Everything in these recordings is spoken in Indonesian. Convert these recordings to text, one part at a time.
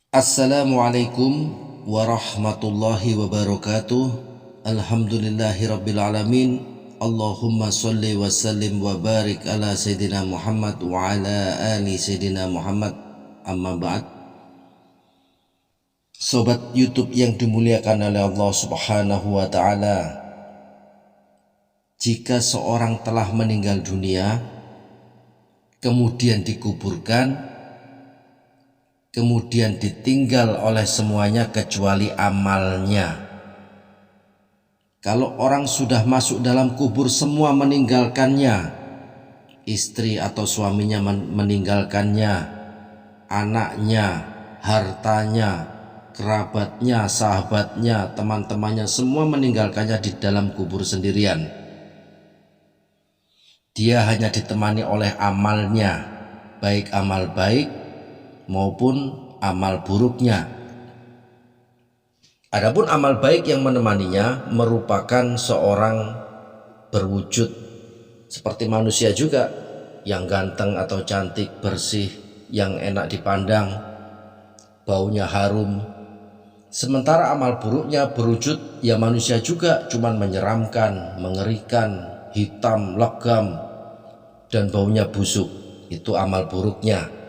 Assalamualaikum warahmatullahi wabarakatuh. Alhamdulillahirrabbilalamin. Allahumma salli wa sallim wa barik ala Sayyidina Muhammad wa ala ali Sayyidina Muhammad. Amma ba'd. Sobat YouTube yang dimuliakan oleh Allah subhanahu wa ta'ala, jika seorang telah meninggal dunia kemudian dikuburkan, kemudian ditinggal oleh semuanya kecuali amalnya. Kalau orang sudah masuk dalam kubur semua meninggalkannya, istri atau suaminya meninggalkannya, anaknya, hartanya, kerabatnya, sahabatnya, teman-temannya, semua meninggalkannya di dalam kubur sendirian. Dia hanya ditemani oleh amalnya, baik amal baik maupun amal buruknya. Adapun amal baik yang menemaninya merupakan seorang berwujud seperti manusia juga, yang ganteng atau cantik, bersih, yang enak dipandang, baunya harum. Sementara amal buruknya berwujud ya manusia juga, cuman menyeramkan, mengerikan, hitam, legam, dan baunya busuk. Itu amal buruknya.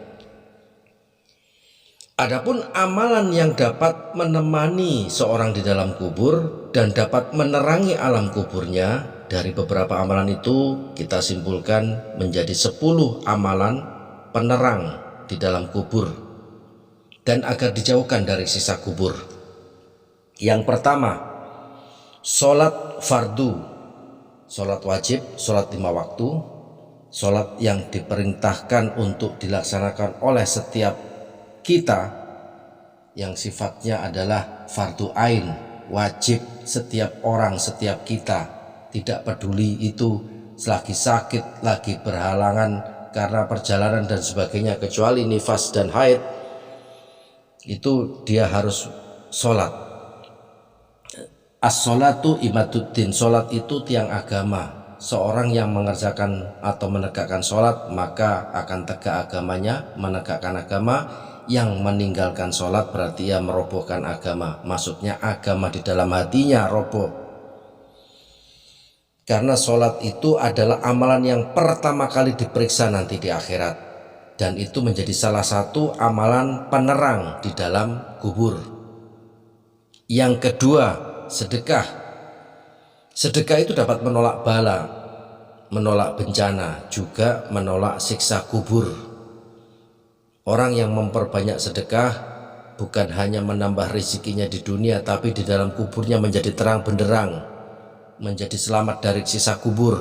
Adapun amalan yang dapat menemani seorang di dalam kubur dan dapat menerangi alam kuburnya, dari beberapa amalan itu kita simpulkan menjadi 10 amalan penerang di dalam kubur dan agar dijauhkan dari siksa kubur. Yang pertama, sholat fardu, sholat wajib, sholat 5 waktu, sholat yang diperintahkan untuk dilaksanakan oleh setiap kita, yang sifatnya adalah fardu ain, wajib setiap orang, setiap kita, tidak peduli itu selagi sakit, lagi berhalangan karena perjalanan dan sebagainya, kecuali nifas dan haid, itu dia harus sholat. As-sholatu imaduddin, sholat itu tiang agama. Seorang yang mengerjakan atau menegakkan sholat maka akan tegak agamanya, menegakkan agama. Yang meninggalkan sholat berarti ia merobohkan agama, maksudnya agama di dalam hatinya roboh. Karena sholat itu adalah amalan yang pertama kali diperiksa nanti di akhirat, dan itu menjadi salah satu amalan penerang di dalam kubur. Yang kedua, sedekah. Sedekah itu dapat menolak bala, menolak bencana, juga menolak siksa kubur. Orang yang memperbanyak sedekah bukan hanya menambah rezekinya di dunia, tapi di dalam kuburnya menjadi terang benderang, menjadi selamat dari siksa kubur,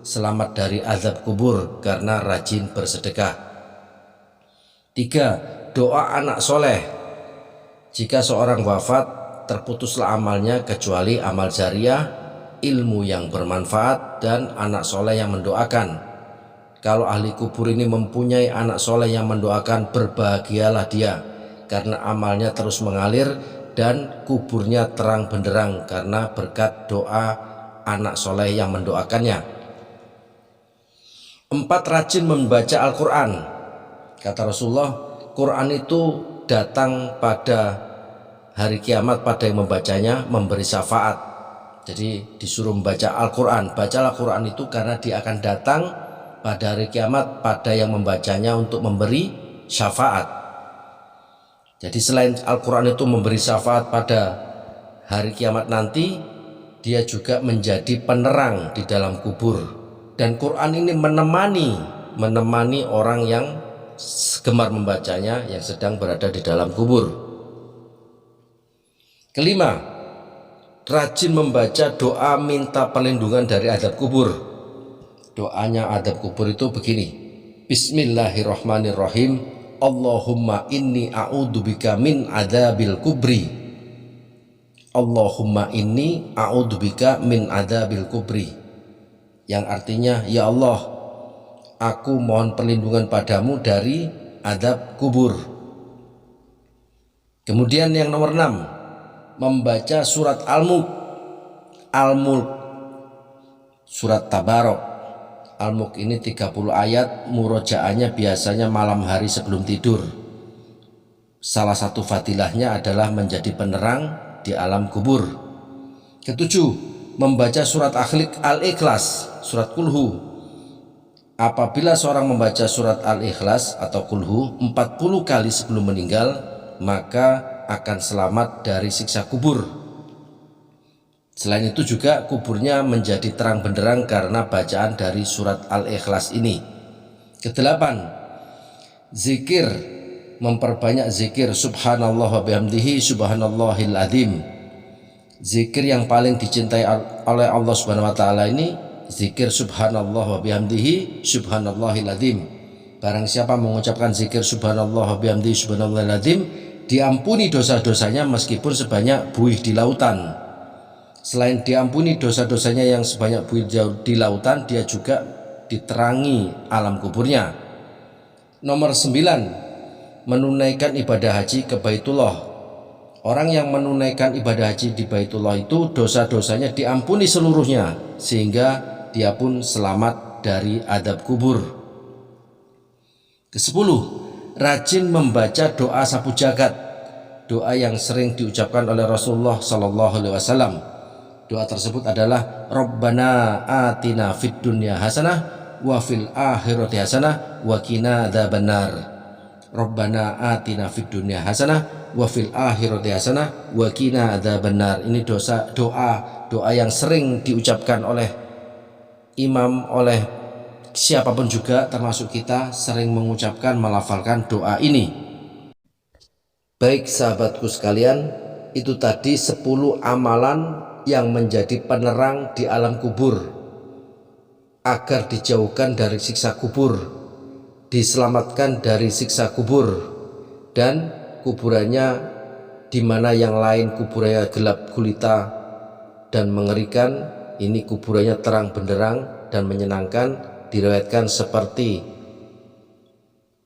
selamat dari azab kubur karena rajin bersedekah. 3. Doa anak soleh. Jika seorang wafat terputuslah amalnya kecuali amal jariah, ilmu yang bermanfaat, dan anak soleh yang mendoakan. Kalau ahli kubur ini mempunyai anak soleh yang mendoakan, berbahagialah dia, karena amalnya terus mengalir dan kuburnya terang benderang karena berkat doa anak soleh yang mendoakannya. 4. Rajin membaca Al-Quran. Kata Rasulullah, Quran itu datang pada hari kiamat pada yang membacanya, memberi syafaat. Jadi disuruh membaca Al-Quran. Bacalah Quran itu karena dia akan datang pada hari kiamat pada yang membacanya untuk memberi syafaat. Jadi selain Al-Quran itu memberi syafaat pada hari kiamat nanti, dia juga menjadi penerang di dalam kubur. Dan Quran ini menemani orang yang gemar membacanya, yang sedang berada di dalam kubur. Kelima, rajin membaca doa minta perlindungan dari azab kubur. Doanya adab kubur itu begini: Bismillahirrahmanirrahim. Allahumma inni a'udzubika min adzabil kubri. Allahumma inni a'udzubika min adzabil kubri. Yang artinya, ya Allah, aku mohon perlindungan padamu dari adab kubur. Kemudian yang nomor 6, membaca surat Al-Mulk, surat Tabarok. Al-Mulk ini 30 ayat, murojaannya biasanya malam hari sebelum tidur. Salah satu fadilahnya adalah menjadi penerang di alam kubur. Ketujuh, membaca surat Al-Ikhlas, surat Kulhu. Apabila seorang membaca surat Al-Ikhlas atau Kulhu 40 kali sebelum meninggal, maka akan selamat dari siksa kubur. Selain itu juga kuburnya menjadi terang benderang karena bacaan dari surat Al-Ikhlas ini. Kedelapan, zikir, memperbanyak zikir subhanallah wa bihamdihi subhanallahil azim. Zikir yang paling dicintai oleh Allah Subhanahu wa taala ini zikir subhanallah wa bihamdihi subhanallahil azim. Barang siapa mengucapkan zikir subhanallah wa bihamdihi subhanallahil azim, diampuni dosa-dosanya meskipun sebanyak buih di lautan. Selain diampuni dosa-dosanya yang sebanyak buih di lautan, dia juga diterangi alam kuburnya. Nomor 9, menunaikan ibadah haji ke Baitullah. Orang yang menunaikan ibadah haji di Baitullah itu dosa-dosanya diampuni seluruhnya, sehingga dia pun selamat dari adab kubur. Ke-10, rajin membaca doa sapu jagat, doa yang sering diucapkan oleh Rasulullah SAW. Doa tersebut adalah Rabbana atina fid dunya hasanah wa fil akhirati hasanah wa qina adzabannar. Rabbana atina fid dunya hasanah wa fil akhirati hasanah wa qina adzabannar. Ini doa yang sering diucapkan oleh imam, oleh siapapun juga termasuk kita sering mengucapkan, melafalkan doa ini. Baik sahabatku sekalian, itu tadi 10 amalan yang menjadi penerang di alam kubur agar dijauhkan dari siksa kubur, diselamatkan dari siksa kubur, dan kuburannya di mana yang lain kuburannya gelap gulita dan mengerikan, ini kuburannya terang benderang dan menyenangkan. Diriwayatkan seperti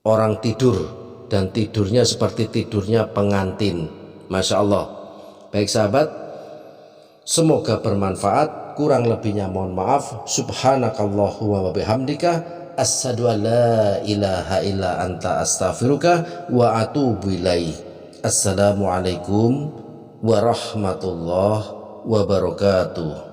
orang tidur, dan tidurnya seperti tidurnya pengantin. Masya Allah. Baik sahabat, semoga bermanfaat. Kurang lebihnya mohon maaf. Subhanakallahumma wa bihamdika asyhadu an la ilaha illa anta astaghfiruka wa atubu ilaih. Assalamualaikum warahmatullahi wabarakatuh.